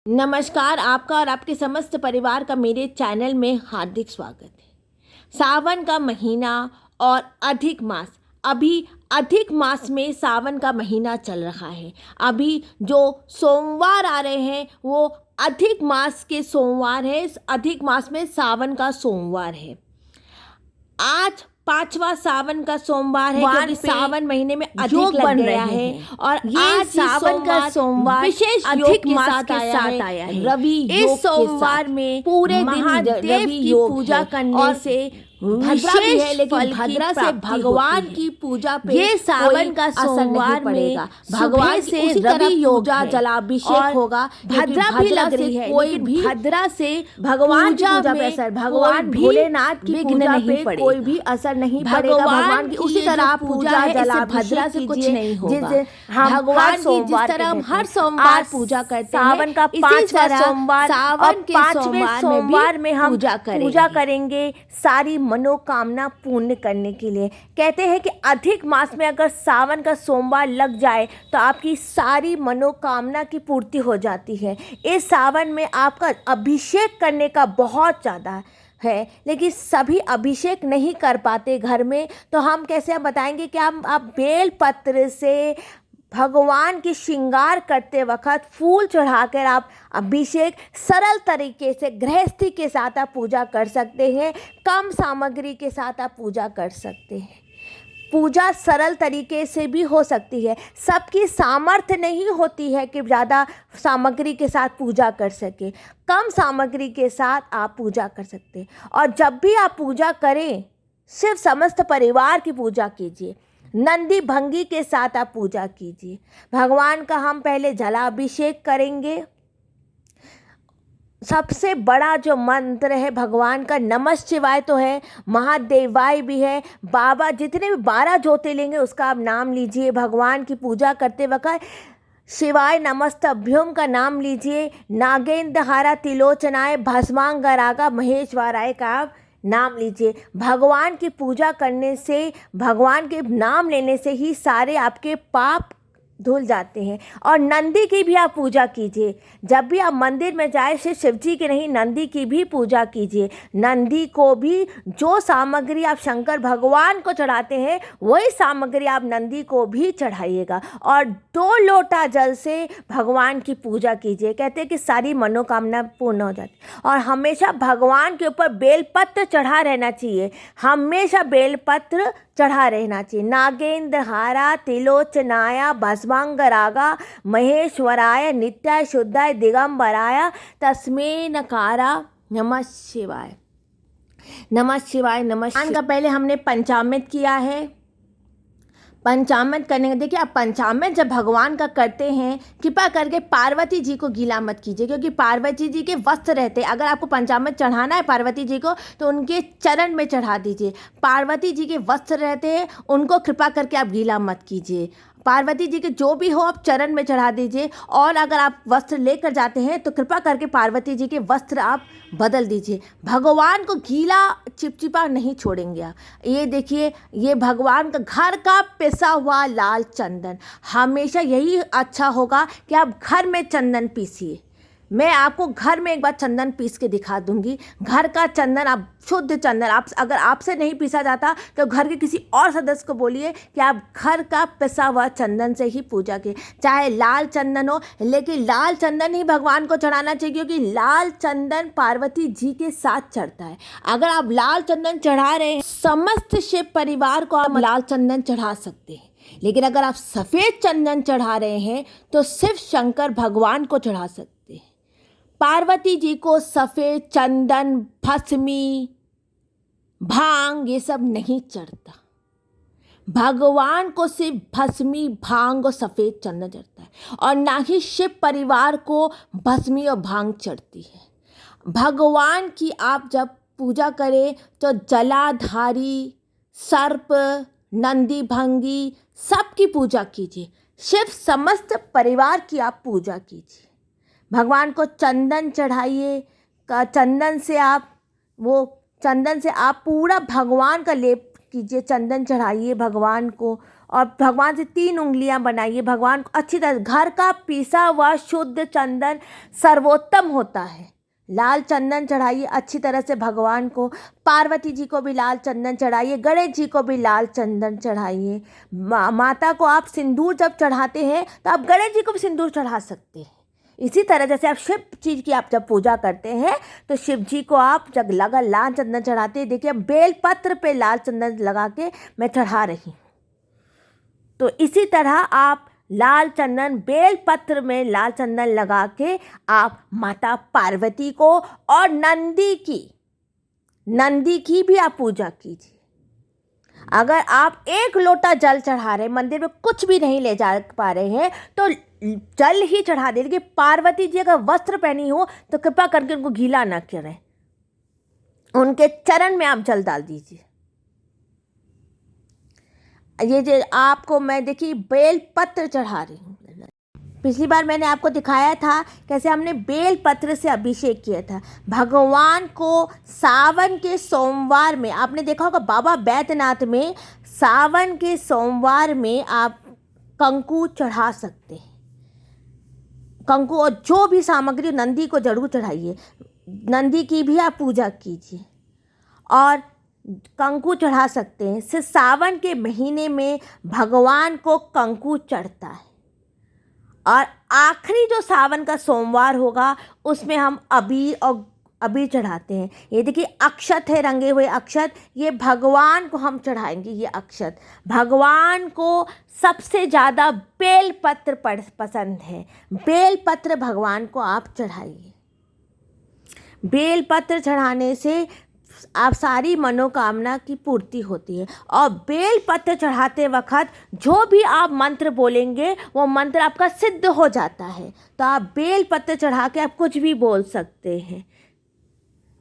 नमस्कार, आपका और आपके समस्त परिवार का मेरे चैनल में हार्दिक स्वागत है। सावन का महीना और अधिक मास, अभी अधिक मास में सावन का महीना चल रहा है। अभी जो सोमवार आ रहे हैं वो अधिक मास के सोमवार है। इस अधिक मास में सावन का सोमवार है। आज 5वां सावन का सोमवार है, क्योंकि सावन महीने में अधिक लग गया है और ये सावन का सोमवार विशेष अधिक मास के साथ आया है। रवि इस सोमवार में पूरे महादेव की पूजा करने से भद्रा भी है, लेकिन भद्रा से भगवान की पूजा पे ये सावन का सोमवार में भगवान से रवि पूजा जलाभिषेक होगा। भद्रा भी लग रही है, कोई भी भद्रा से भगवान की पूजा पे असर, भगवान भोलेनाथ की पूजा पे कोई भी असर नहीं पड़ेगा। भगवान की उसी तरह पूजा जला भद्रा से कुछ नहीं होगा। भगवान की जिस तरह हम हर सोमवार पूजा करते हैं, सावन का 5वां सोमवार, सावन के 5वें सोमवार में हम पूजा करेंगे सारी मनोकामना पूर्ण करने के लिए। कहते हैं कि अधिक मास में अगर सावन का सोमवार लग जाए तो आपकी सारी मनोकामना की पूर्ति हो जाती है। इस सावन में आपका अभिषेक करने का बहुत ज़्यादा है, लेकिन सभी अभिषेक नहीं कर पाते घर में, तो हम कैसे बताएंगे कि आप बेल पत्र से भगवान की श्रृंगार करते वक्त फूल चढ़ाकर आप अभिषेक सरल तरीके से गृहस्थी के साथ आप पूजा कर सकते हैं। कम सामग्री के साथ आप पूजा कर सकते हैं। पूजा सरल तरीके से भी हो सकती है। सबकी सामर्थ्य नहीं होती है कि ज़्यादा सामग्री के साथ पूजा कर सके। कम सामग्री के साथ आप पूजा कर सकते हैं। और जब भी आप पूजा करें, सिर्फ समस्त परिवार की पूजा कीजिए। नंदी भंगी के साथ आप पूजा कीजिए। भगवान का हम पहले जलाभिषेक करेंगे। सबसे बड़ा जो मंत्र है भगवान का नमः शिवाय तो है, महादेवाय भी है। बाबा जितने भी 12 ज्योतिर्लिंग है उसका आप नाम लीजिए। भगवान की पूजा करते वक्त शिवाय नमस्तभ्युम का नाम लीजिए। नागेंद्रहारा तिलोचनाय भस्मांगरागा महेश्वराय का आप नाम लीजिए। भगवान की पूजा करने से, भगवान के नाम लेने से ही सारे आपके पाप धुल जाते हैं। और नंदी की भी आप पूजा कीजिए। जब भी आप मंदिर में जाए, सिर्फ शिव जी की नहीं, नंदी की भी पूजा कीजिए। नंदी को भी जो सामग्री आप शंकर भगवान को चढ़ाते हैं वही सामग्री आप नंदी को भी चढ़ाइएगा। और 2 लोटा जल से भगवान की पूजा कीजिए। कहते हैं कि सारी मनोकामना पूर्ण हो जाती है। और हमेशा भगवान के ऊपर बेलपत्र चढ़ा रहना चाहिए। हमेशा बेलपत्र चढ़ा रहना चाहिए। नागेंद्रहारा तिलोचनाया भस्मांगरागा महेश्वराय नित्याय शुद्धाय दिगंबराय तस्मै नकारा नमः शिवाय। नमः शिवाय, नमः शिवाय का पहले हमने पंचामृत किया है। पंचामृत करने का, देखिए आप पंचामृत जब भगवान का करते हैं, कृपा करके पार्वती जी को गीला मत कीजिए, क्योंकि पार्वती जी के वस्त्र रहते हैं। अगर आपको पंचामृत चढ़ाना है पार्वती जी को तो उनके चरण में चढ़ा दीजिए। पार्वती जी के वस्त्र रहते हैं, उनको कृपा करके आप गीला मत कीजिए। पार्वती जी के जो भी हो आप चरण में चढ़ा दीजिए। और अगर आप वस्त्र लेकर जाते हैं तो कृपा करके पार्वती जी के वस्त्र आप बदल दीजिए। भगवान को गीला चिपचिपा नहीं छोड़ेंगे आप। ये देखिए, ये भगवान का घर का पिसा हुआ लाल चंदन, हमेशा यही अच्छा होगा कि आप घर में चंदन पीसिए। मैं आपको घर में एक बार चंदन पीस के दिखा दूंगी। घर का चंदन, आप शुद्ध चंदन, आप अगर आपसे नहीं पीसा जाता तो घर के किसी और सदस्य को बोलिए कि आप घर का पिसा हुआ चंदन से ही पूजा की। चाहे लाल चंदन हो, लेकिन लाल चंदन ही भगवान को चढ़ाना चाहिए, क्योंकि लाल चंदन पार्वती जी के साथ चढ़ता है। अगर आप लाल चंदन चढ़ा रहे हैं, समस्त शिव परिवार को आप लाल चंदन चढ़ा सकते हैं। लेकिन अगर आप सफ़ेद चंदन चढ़ा रहे हैं तो सिर्फ शंकर भगवान को चढ़ा सकते हैं। पार्वती जी को सफ़ेद चंदन, भस्मी, भांग ये सब नहीं चढ़ता। भगवान को सिर्फ भस्मी, भांग और सफ़ेद चंदन चढ़ता है। और ना ही शिव परिवार को भस्मी और भांग चढ़ती है। भगवान की आप जब पूजा करें तो जलाधारी, सर्प, नंदी भंगी सबकी पूजा कीजिए। शिव समस्त परिवार की आप पूजा कीजिए। भगवान को चंदन चढ़ाइए। चंदन से आप पूरा भगवान का लेप कीजिए। चंदन चढ़ाइए भगवान को और भगवान से 3 उंगलियां बनाइए। भगवान को अच्छी तरह, घर का पीसा हुआ शुद्ध चंदन सर्वोत्तम होता है। लाल चंदन चढ़ाइए अच्छी तरह से भगवान को। पार्वती जी को भी लाल चंदन चढ़ाइए, गणेश जी को भी लाल चंदन चढ़ाइए। माता को आप सिंदूर जब चढ़ाते हैं तो आप गणेश जी को भी सिंदूर चढ़ा सकते हैं। इसी तरह जैसे आप शिव जी की आप जब पूजा करते हैं तो शिव जी को आप जब लाल चंदन चढ़ाते हैं, देखिए बेल पत्र पे लाल चंदन लगा के मैं चढ़ा रही हूँ। तो इसी तरह आप लाल चंदन, बेल पत्र में लाल चंदन लगा के आप माता पार्वती को और नंदी की भी आप पूजा कीजिए। अगर आप 1 लोटा जल चढ़ा रहे हैं, मंदिर में कुछ भी नहीं ले जा पा रहे हैं तो जल ही चढ़ा दे। लेकिन पार्वती जी अगर वस्त्र पहनी हो तो कृपा करके उनको गीला ना करें, उनके चरण में आप जल डाल दीजिए। ये जो आपको मैं देखिए बेल पत्र चढ़ा रही हूँ। पिछली बार मैंने आपको दिखाया था कैसे हमने बेल पत्र से अभिषेक किया था भगवान को। सावन के सोमवार में आपने देखा होगा बाबा बैद्यनाथ में सावन के सोमवार में आप कंकु चढ़ा सकते हैं। कंकु और जो भी सामग्री, नंदी को जरूर चढ़ाइए, नंदी की भी आप पूजा कीजिए और कंकु चढ़ा सकते हैं। सिर्फ सावन के महीने में भगवान को कंकु चढ़ता है और आखिरी जो सावन का सोमवार होगा उसमें हम अबीर चढ़ाते हैं। ये देखिए अक्षत है, रंगे हुए अक्षत, ये भगवान को हम चढ़ाएंगे। ये अक्षत भगवान को सबसे ज़्यादा बेलपत्र पसंद है। बेलपत्र भगवान को आप चढ़ाइए। बेलपत्र चढ़ाने से आप सारी मनोकामना की पूर्ति होती है। और बेल पत्र चढ़ाते वक्त जो भी आप मंत्र बोलेंगे वो मंत्र आपका सिद्ध हो जाता है। तो आप बेल पत्र चढ़ा के आप कुछ भी बोल सकते हैं।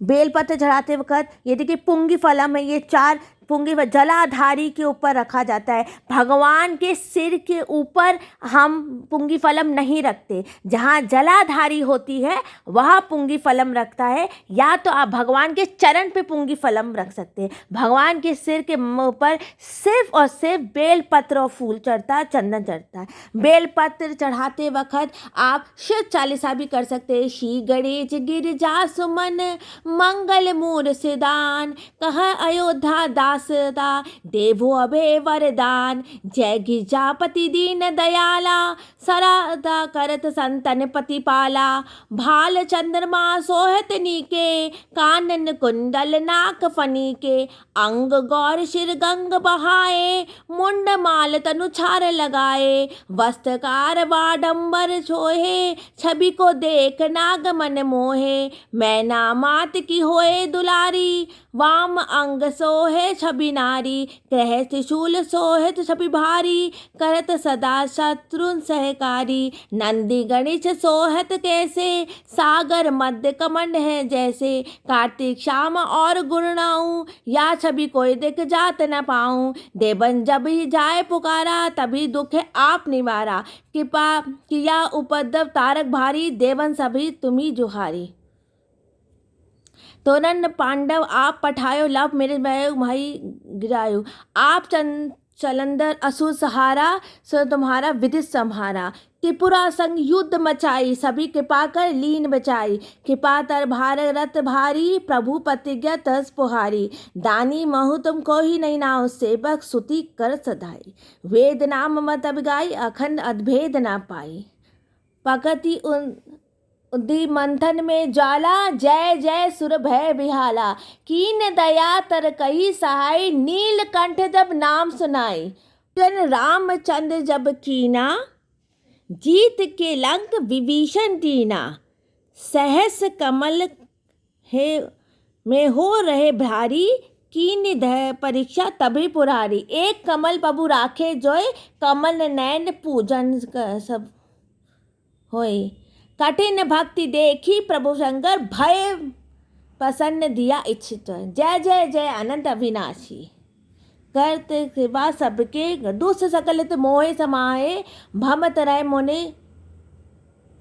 बेल पत्र चढ़ाते वक्त ये देखिए पुंगी फलम है, ये 4 पुंगी जलाधारी के ऊपर रखा जाता है। भगवान के सिर के ऊपर हम पुंगी फलम नहीं रखते, जहाँ जलाधारी होती है वहाँ पुंगी फलम रखता है। या तो आप भगवान के चरण पे पुंगी फलम रख सकते हैं। भगवान के सिर के ऊपर सिर्फ और सिर्फ बेल पत्र और फूल चढ़ता है, चंदन चढ़ता है। बेल पत्र चढ़ाते वक्त आप शिव चालीसा भी कर सकते हैं। श्री गणेश गिरिजा सुमन मंगल मूर सिदान, कह अयोध्या दासता देवो अभे वरदान, जय गिरिजापति दीन दयाला, सराधा करत संतन पतिपाला, भाल चंद्रमा सोहत नीके, कानन कुंडल नाक फनी के, अंग गौर शिर गंग बहाए, मुंड माल तनु छार लगाए, वस्त्रकार वाडंबर छोहे, छवि को देख नाग मन मोहे, मैना मात की होए दुलारी, वाम अंग सोहे छवि नारी, ग्रह त्रिशूल सोहित छवि भारी, करत सदा शत्रुन सहकारी, नंदी गणेश सोहत कैसे, सागर मध्य कमंड है जैसे, कार्तिक श्याम और गुणनाऊं, या छवि कोई दिख जात न पाऊं, देवन जब ही जाए पुकारा, तभी दुख है आप निवारा, कृपा किया उपद्रव तारक भारी, देवन सभी तुम्ही जुहारी। तोरण पांडव आप पठायो, लव मेरे भाई गिरायो, आप चलंदर असुर सहारा, सो तुम्हारा विदित संहारा, त्रिपुरा संग युद्ध मचाई, सभी कृपा कर लीन बचाई, कृपा तर भारत भारी, प्रभु प्रतिज्ञा तस पुहारी, दानी महु तुम को ही नहीं नाओ, सेवक सुति कर सदाई, वेद नाम मत अभिगाई, अखंड अद्भेद ना पाई, पकति उद्धि मंथन में ज्वाला, जय जय सुर भय बिहाला, कीन दया तर कही सहाय, नीलकंठ जब नाम सुनाई, तन रामचंद्र जब कीना, जीत के लंक विभीषण दीना, सहस कमल है में हो रहे भारी, कीन दय परीक्षा तभी पुरारी, एक कमल प्रभु राखे जोय, कमल नैन पूजन सब होए, कठिन भक्ति देखी प्रभु शंकर, भय प्रसन्न दिया इच्छित, जय जय जय अनंत अविनाशी, करत कृपा सबके, दुष्ट सकलित मोहे समाये, भमत रहे मोने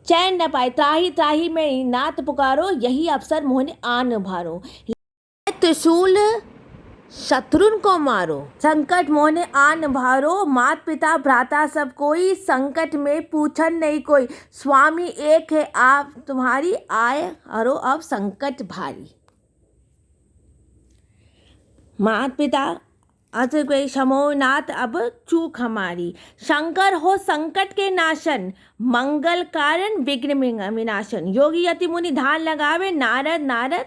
चैन न पाए, त्राही त्राही में नाथ पुकारो, यही अवसर मोहने आन भारो। त्रिशूल शत्रुन को मारो, संकट मोहने आन भारो, मात पिता भ्राता सब कोई, संकट में पूछन नहीं कोई, स्वामी एक है आप तुम्हारी, आए हरो अब संकट भारी। मात पिता अत कोई क्षमो नाथ अब चूक हमारी, शंकर हो संकट के नाशन, मंगल कारण विघ्न विनाशन, योगी यति मुनि ध्यान लगावे, नारद नारद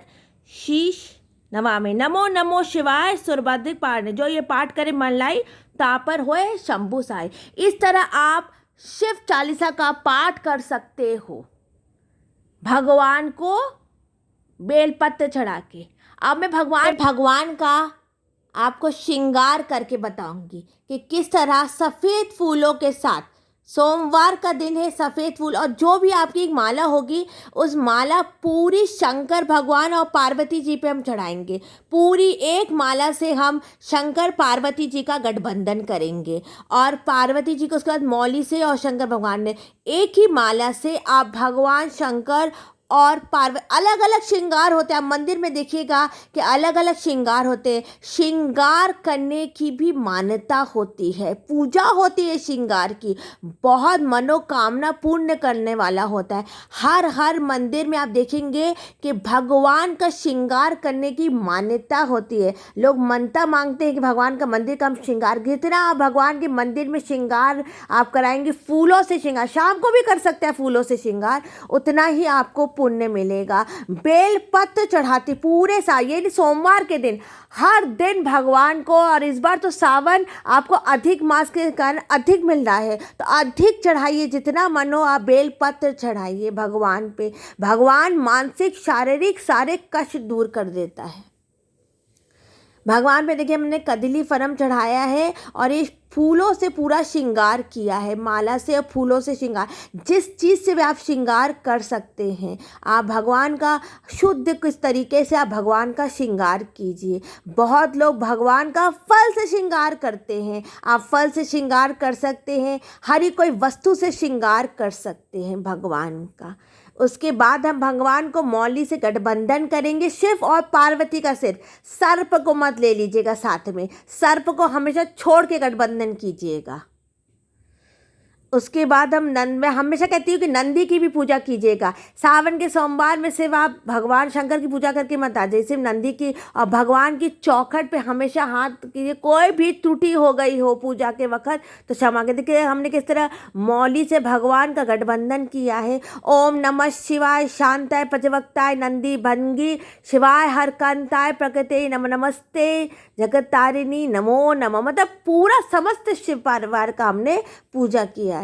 शीश नवामे, नमो नमो शिवाय सुरभद्र पारने, जो ये पाठ करे मन लाई तापर होए शंभु साई। इस तरह आप शिव चालीसा का पाठ कर सकते हो भगवान को बेलपत्र चढ़ा के। अब मैं भगवान का आपको श्रृंगार करके बताऊंगी कि किस तरह सफ़ेद फूलों के साथ, सोमवार का दिन है, सफ़ेद फूल और जो भी आपकी एक माला होगी उस माला पूरी शंकर भगवान और पार्वती जी पे हम चढ़ाएंगे। पूरी एक माला से हम शंकर पार्वती जी का गठबंधन करेंगे और पार्वती जी को उसके बाद मौली से और शंकर भगवान ने एक ही माला से आप भगवान शंकर और अलग अलग श्रृंगार होते हैं। आप मंदिर में देखिएगा कि अलग अलग श्रृंगार होते हैं। श्रृंगार करने की भी मान्यता होती है, पूजा होती है श्रृंगार की, बहुत मनोकामना पूर्ण करने वाला होता है। हर मंदिर में आप देखेंगे कि भगवान का श्रृंगार करने की मान्यता होती है। लोग मनता मांगते हैं कि भगवान का मंदिर का हम श्रृंगार, जितना आप भगवान के मंदिर में श्रृंगार आप कराएंगे, फूलों से श्रृंगार, शाम को भी कर सकते हैं फूलों से श्रृंगार, उतना ही आपको पुण्य मिलेगा। बेल पत्र चढ़ाती पूरे साल, ये नहीं सोमवार के दिन, हर दिन भगवान को। और इस बार तो सावन आपको अधिक मास के कारण अधिक मिल रहा है, तो अधिक चढ़ाइए, जितना मन हो आप बेल पत्र चढ़ाइए भगवान पे। भगवान मानसिक शारीरिक सारे कष्ट दूर कर देता है। भगवान पे देखिए हमने कदली फरम चढ़ाया है और ये फूलों से पूरा श्रृंगार किया है, माला से और फूलों से श्रृंगार। जिस चीज़ से भी आप श्रृंगार कर सकते हैं, आप भगवान का शुद्ध किस तरीके से आप भगवान का श्रृंगार कीजिए। बहुत लोग भगवान का फल से श्रृंगार करते हैं, आप फल से श्रृंगार कर सकते हैं, हर कोई वस्तु से श्रृंगार कर सकते हैं भगवान का। उसके बाद हम भगवान को मौली से गठबंधन करेंगे। शिव और पार्वती का सिर, सर्प को मत ले लीजिएगा साथ में, सर्प को हमेशा छोड़ के गठबंधन कीजिएगा। उसके बाद मैं हमेशा कहती हूँ कि नंदी की भी पूजा कीजिएगा। सावन के सोमवार में सिर्फ आप भगवान शंकर की पूजा करके मत आ जाइए, सिर्फ नंदी की और भगवान की चौखट पे हमेशा हाथ कीजिए। कोई भी त्रुटि हो गई हो पूजा के वक्त तो क्षमा कर। देखिए हमने किस तरह मौली से भगवान का गठबंधन किया है। ओम नमः शिवाय शांताय प्रजवक्ताय नंदी भंगी शिवाय हरकांताय प्रकृते नमस्ते जगत्तारिणी नमो नमः। मतलब पूरा समस्त शिव परिवार का हमने पूजा किया है।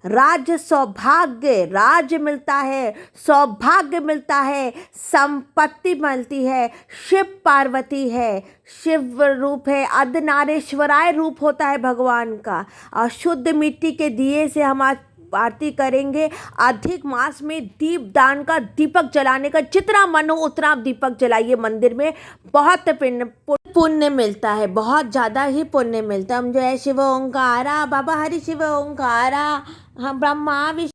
राज्य सौभाग्य, राज्य मिलता है, सौभाग्य मिलता है, संपत्ति मिलती है। शिव पार्वती है, शिव रूप है, अर्धनारीश्वराय रूप होता है भगवान का। और शुद्ध मिट्टी के दिए से हम आज आरती करेंगे। अधिक मास में दीप दान का, दीपक जलाने का जितना मन हो उतना आप दीपक जलाइए मंदिर में, बहुत पुण्य मिलता है, बहुत ज़्यादा ही पुण्य मिलता है। हम जो है शिव ओंकारा बाबा हरि शिव ओंकारा हम ब्रह्मा विष्णु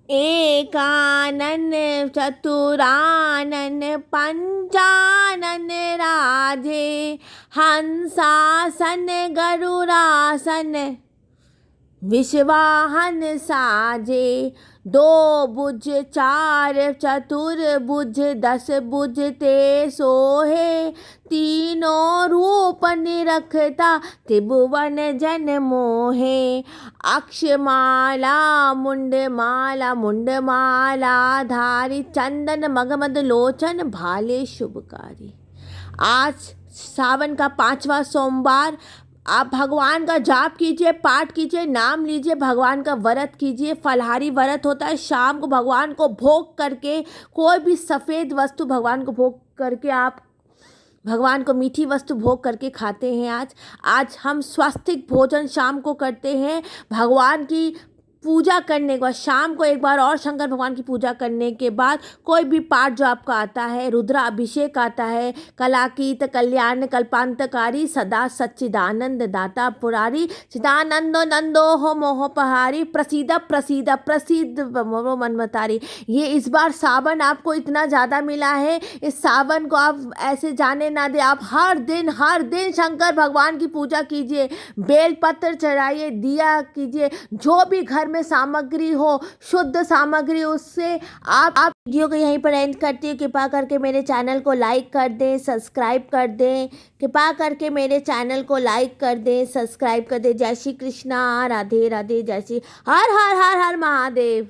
एकानन चतुरानन पंचानन राधे, हंसासन गरुड़ासन विश्वाहन साजे। दो भुज चार चतुर्भुज दस भुज ते सोहे, तीनों रूप निरखता त्रिभुवन जन मोहे। अक्षमाला मुंडमाला धारी, चंदन मगमद लोचन भाले शुभकारी। आज सावन का 5वां सोमवार, आप भगवान का जाप कीजिए, पाठ कीजिए, नाम लीजिए, भगवान का व्रत कीजिए। फलहारी व्रत होता है, शाम को भगवान को भोग करके, कोई भी सफ़ेद वस्तु भगवान को भोग करके, आप भगवान को मीठी वस्तु भोग करके खाते हैं। आज हम स्वास्तिक भोजन शाम को करते हैं, भगवान की पूजा करने के बाद शाम को एक बार और शंकर भगवान की पूजा करने के बाद कोई भी पाठ जो आपका आता है, रुद्राभिषेक आता है, कलाकीत कल्याण कल्पांतकारी सदा सच्चिदानंद दाता पुरारी चिदानंदो नंदो हो मोहपहारी प्रसिद्ध प्रसिद्ध प्रसिद्ध मनमतारी। ये इस बार सावन आपको इतना ज़्यादा मिला है, इस सावन को आप ऐसे जाने ना दे। आप हर दिन शंकर भगवान की पूजा कीजिए, बेलपत्र चढ़ाइए, दिया कीजिए, जो भी घर में सामग्री हो, शुद्ध सामग्री, उससे आप वीडियो को यहीं पर एंड करती हूँ। कृपा करके मेरे चैनल को लाइक कर दें, सब्सक्राइब कर दें। कृपा करके मेरे चैनल को लाइक कर दें, सब्सक्राइब कर दें। जय श्री कृष्णा, राधे राधे, जय श्री हर हर हर हर महादेव।